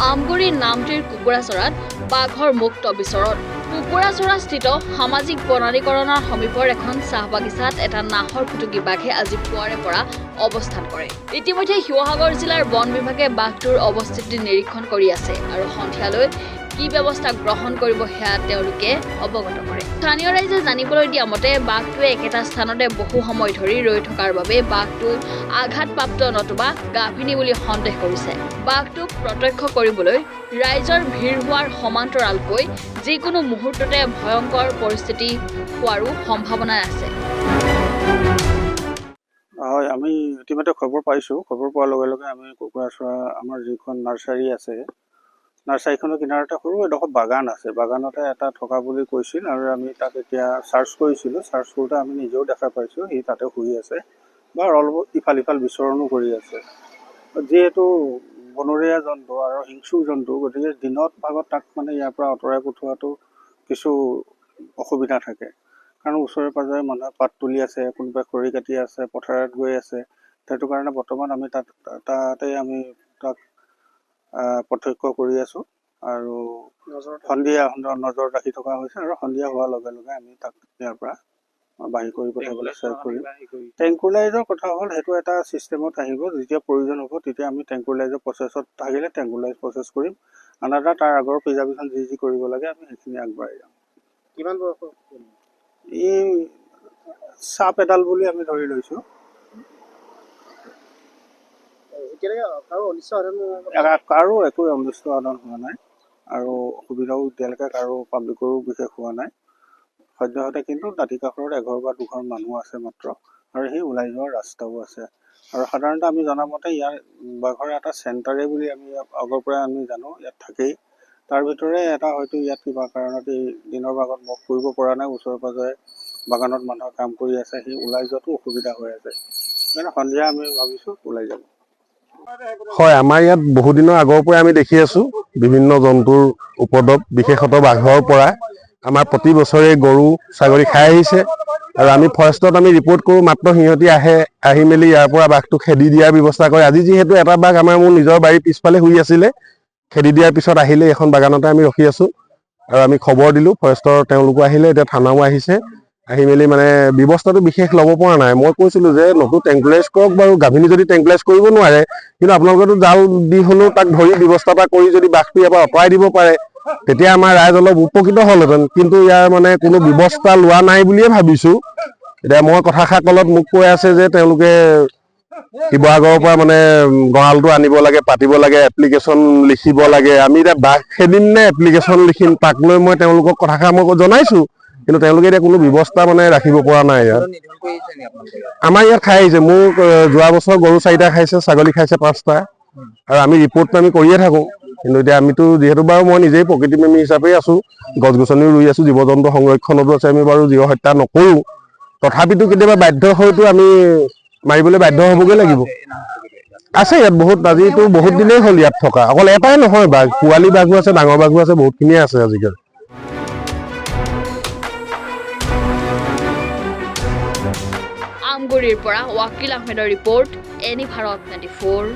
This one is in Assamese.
আমগুৰিৰ নামটিৰ কুকুৰাচৰাত বাঘৰ মুক্ত বিচৰণ। কুকুৰাচৰাস্থিত সামাজিক বনানীকৰণৰ সমীপৰ এখন চাহ বাগিচাত এটা নাহৰ ফুটুকী বাঘে আজি পুৱাৰে পৰা অৱস্থান কৰে। ইতিমধ্যে শিৱসাগৰ জিলাৰ বন বিভাগে বাঘটোৰ অৱস্থিতি নিৰীক্ষণ কৰি আছে আৰু সন্ধিয়ালৈ কি ব্যৱস্থা গ্ৰহণ কৰিব সেয়া তেওঁলোকে অৱগত কৰে। স্থানীয় ৰাইজে জানিবলৈ দিয়া মতে বাঘটোৱে একেটা স্থানতে বহু সময় ধৰি ৰৈ থকাৰ বাবে বাঘটো আঘাতপ্ৰাপ্ত নতুবা গাভিনী বুলি সন্দেহ কৰিছে। বাঘটোক প্ৰত্যক্ষ কৰিবলৈ ৰাইজৰ ভিৰ হোৱাৰ সমান্তৰালকৈ যিকোনো মুহূৰ্ততে ভয়ংকৰ পৰিস্থিতি হোৱাৰো সম্ভাৱনা আছে। হয়, আমি ইতিমধ্যে খবৰ পাইছোঁ। খবৰ পোৱাৰ লগে লগে আমি কুকুৰাচৰা আমাৰ যিখন নাৰ্চাৰী আছে, নাৰ্চাৰীখনৰ কিনাৰতে সৰু এডোখৰ বাগান আছে। বাগানতে এটা থকা বুলি কৈছিল আৰু আমি তাক এতিয়া চাৰ্চ কৰিছিলোঁ। চাৰ্চ কৰোঁতে আমি নিজেও দেখা পাইছোঁ সি তাতে শুই আছে বা অলপ ইফাল সিফাল বিচৰণো কৰি আছে। যিহেতু বনৰীয়া জন্তু আৰু হিংস্ৰ জন্তু, গতিকে দিনত ভাগত তাক মানে ইয়াৰ পৰা আঁতৰাই পঠোৱাটো কিছু অসুবিধা থাকে। কাৰণ ওচৰে পাঁজৰে মানুহে পাত তুলি আছে, কোনোবাই খৰি কাটি আছে, পথাৰত গৈ আছে। সেইটো কাৰণে বৰ্তমান আমি তাতে আমি তাক প্ৰত্যক্ষ কৰি আছোঁ আৰু সন্ধিয়া নজৰ ৰাখি থকা হৈছে আৰু সন্ধিয়া হোৱাৰ লগে লগে আমি তাক ইয়াৰ পৰা বাহিৰ কৰি পঠাবলৈ চেষ্টা কৰিম। ট্ৰেংকুলাইজৰ কথা হ'ল সেইটো এটা ছিষ্টেমত আহিব। যেতিয়া প্ৰয়োজন হ'ব তেতিয়া আমি ট্ৰেংকুলাইজৰ প্ৰচেছত থাকিলে ট্ৰেংকুলাইজ প্ৰচেছ কৰিম। আনহাতে তাৰ আগৰ প্ৰিজাৰ্ভেশ্যন যি কৰিব লাগে আমি সেইখিনি আগবাঢ়ি যাম। কিমান বয়স? ই চাপ এডাল বুলি আমি ধৰি লৈছোঁ। কাৰো একো অনিষ্ট সাধন হোৱা নাই আৰু অসুবিধাও এতিয়ালৈকে কাৰো পাব্লিকৰো বিশেষ হোৱা নাই। সদ্যহতে কিন্তু দাঁতি কাষৰত এঘৰ বা দুঘৰ মানুহ আছে মাত্ৰ, আৰু সেই ওলাই যোৱাৰ ৰাস্তাও আছে। আৰু সাধাৰণতে আমি জনামতে ইয়াৰ বাঘৰ এটা চেণ্টাৰে বুলি আমি আগৰ পৰাই আমি জানো ইয়াত থাকেই। তাৰ ভিতৰে এটা হয়তো ইয়াত কিবা কাৰণত এই দিনৰ ভাগত মুখ কৰিব পৰা নাই, ওচৰে পাঁজৰে বাগানত মানুহে কাম কৰি আছে, সি ওলাই যোৱাটো অসুবিধা হৈ আছে। সেইকাৰণে সন্ধিয়া আমি ভাবিছোঁ ওলাই যাব। হয়, আমাৰ ইয়াত বহুদিনৰ আগৰ পৰাই আমি দেখি আছোঁ বিভিন্ন জন্তুৰ উপদ্ৰৱ, বিশেষতঃ বাঘৰ পৰা। আমাৰ প্ৰতি বছৰে গৰু ছাগলী খাই আহিছে আৰু আমি ফৰেষ্টত আমি ৰিপৰ্ট কৰোঁ, মাত্ৰ সিহঁতি আহি মেলি ইয়াৰ পৰা বাঘটো খেদি দিয়াৰ ব্যৱস্থা কৰে। আজি যিহেতু এটা বাঘ আমাৰ মোৰ নিজৰ বাৰীৰ পিছফালে শুই আছিলে, খেদি দিয়াৰ পিছত আহিলে এখন বাগানতে আমি ৰখি আছোঁ আৰু আমি খবৰ দিলোঁ। ফৰেষ্টৰ তেওঁলোকো আহিলে, এতিয়া থানাও আহিছে। আহি মেলি মানে ব্যৱস্থাটো বিশেষ ল'ব পৰা নাই। মই কৈছিলোঁ যে নতুন ট্ৰেংকুলাইজ কৰক বাৰু, গাভিনী যদি ট্ৰেংকুলাইজ কৰিব নোৱাৰে, কিন্তু আপোনালোকেতো জাল দি হ'লেও তাক ধৰি ব্যৱস্থা এটা কৰি যদি বাঘটো ইয়াৰ পৰা আঁতৰাই দিব পাৰে, তেতিয়া আমাৰ ৰাইজ অলপ উপকৃত হ'লহেঁতেন। কিন্তু ইয়াৰ মানে কোনো ব্যৱস্থা লোৱা নাই বুলিয়ে ভাবিছোঁ। এতিয়া মই কথাষাৰ কলত মোক কৈ আছে যে তেওঁলোকে শিৱসাগৰৰ পৰা মানে গঁৰালটো আনিব লাগে, পাতিব লাগে, এপ্লিকেশ্যন লিখিব লাগে। আমি এতিয়া বাঘ খেদিম নে এপ্লিকেশ্যন লিখিম, তাক লৈ মই তেওঁলোকক কথাষাৰ মই জনাইছোঁ, কিন্তু তেওঁলোকে এতিয়া কোনো ব্যৱস্থা মানে ৰাখিব পৰা নাই। ইয়াত আমাৰ ইয়াত খাই আহিছে। মোৰ যোৱা বছৰ গৰু 4টা খাইছে, ছাগলী খাইছে 5টা, আৰু আমি ৰিপৰ্টটো আমি কৰিয়ে থাকোঁ। কিন্তু এতিয়া আমিতো যিহেতু বাৰু মই নিজেই প্ৰকৃতিপ্ৰেমী হিচাপেই আছোঁ, গছ গছনিও ৰুই আছোঁ, জীৱ জন্তু সংৰক্ষণতো আছে, আমি বাৰু জীৱ হত্যা নকৰোঁ। তথাপিতো কেতিয়াবা বাধ্য হয়তো আমি মাৰিবলৈ বাধ্য হ'বগৈ লাগিব। আছে ইয়াত বহুত, আজিতো বহুত দিনেই হ'ল ইয়াত থকা। অকল এটাই নহয় বাঘ, পোৱালি বাঘো আছে, ডাঙৰ বাঘো আছে, বহুতখিনিয়ে আছে আজিকালি। আমগুৰিৰ পৰা ৱাকিল আহমেদৰ ৰিপৰ্ট, এনি ভাৰত 24।